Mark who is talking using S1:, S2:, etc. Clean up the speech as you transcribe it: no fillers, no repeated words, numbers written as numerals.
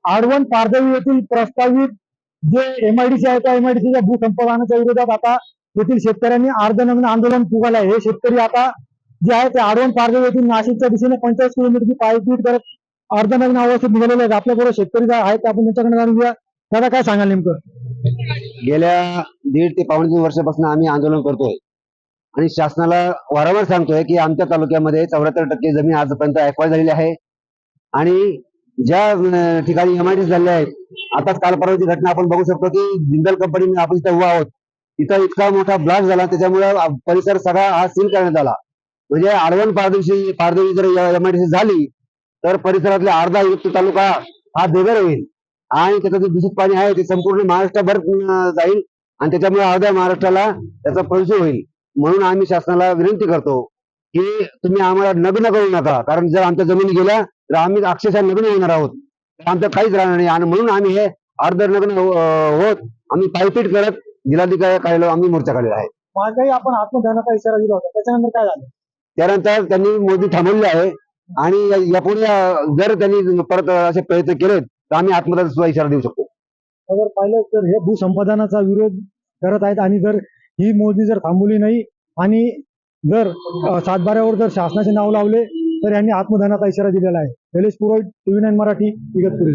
S1: आडवण पारदेवी येथील प्रस्तावित जे एमआयडीसी आहे त्या एमआयडीसीच्या भूसंपादनाच्या विरोधात आता येथील शेतकऱ्यांनी अर्धनग्न आंदोलन पुकारले आहे। हे शेतकरी आता जे आहे ते आडवण पारदेवी येथील नाशिकच्या दिशेने 45 किलोमीटरची पायपीट करत अर्धनग्न अवस्थेत निघालेले आहेत। आपल्याबरोबर शेतकरी आहेत, आपण त्यांच्याकडे जाणून घेऊया। दादा, काय सांगाल नेमकं?
S2: गेल्या 1.5 ते 2.5 वर्षापासून आम्ही आंदोलन करतोय आणि शासनाला वारंवार सांगतोय की आमच्या तालुक्यामध्ये 74% जमीन आजपर्यंत ॲक्वायर झालेली आहे आणि ज्या ठिकाणी एमआयडीसी झालेल्या आहेत, आता काल परवाची घटना आपण बघू शकतो की जिंदल कंपनी आपण तिथे उभा आहोत, तिथं इतका मोठा ब्लास्ट झाला, त्याच्यामुळे परिसर सगळा हा सील करण्यात आला। म्हणजे आडवण पारदेवी जर एमआयडीसी झाली तर परिसरातला अर्धा युक्त तालुका हा बेघर होईल आणि त्याचं जे दूषित पाणी आहे ते संपूर्ण महाराष्ट्रभर जाईल आणि त्याच्यामुळे अर्ध्या महाराष्ट्राला त्याचा प्रदूषण होईल। म्हणून आम्ही शासनाला विनंती करतो की तुम्ही आम्हाला नग्न करू नका, कारण जर आमच्या जमिनी गेल्या तर आम्ही अक्षरशः नग्न होणार आहोत, आमचं काहीच राहणार नाही। आणि म्हणून आम्ही हे अर्धनग्न होत आम्ही पायपीट करत जिल्हाधिकारी कार्यालयावर आम्ही मोर्चा काढलेला आहे।
S1: मागही आपण आत्मदहनाचा इशारा दिला होता, त्याच्यानंतर काय झालं?
S2: त्यानंतर त्यांनी मोदी थांबवले आहे आणि यापुढे जर त्यांनी परत असे प्रयत्न केले तर आम्ही आत्मदहनाचा सुद्धा इशारा देऊ शकतो।
S1: जर पाहिलं तर हे भूसंपादनाचा विरोध करत आहेत आणि जर ही मोदी जर थांबवली नाही आणि जर सातबाऱ्यावर जर शासनाचे नाव लावले तर यांनी आत्मदहनाचा इशारा दिलेला आहे। शैलेश पुरोहित, TV9 मराठी, इगतपुरी।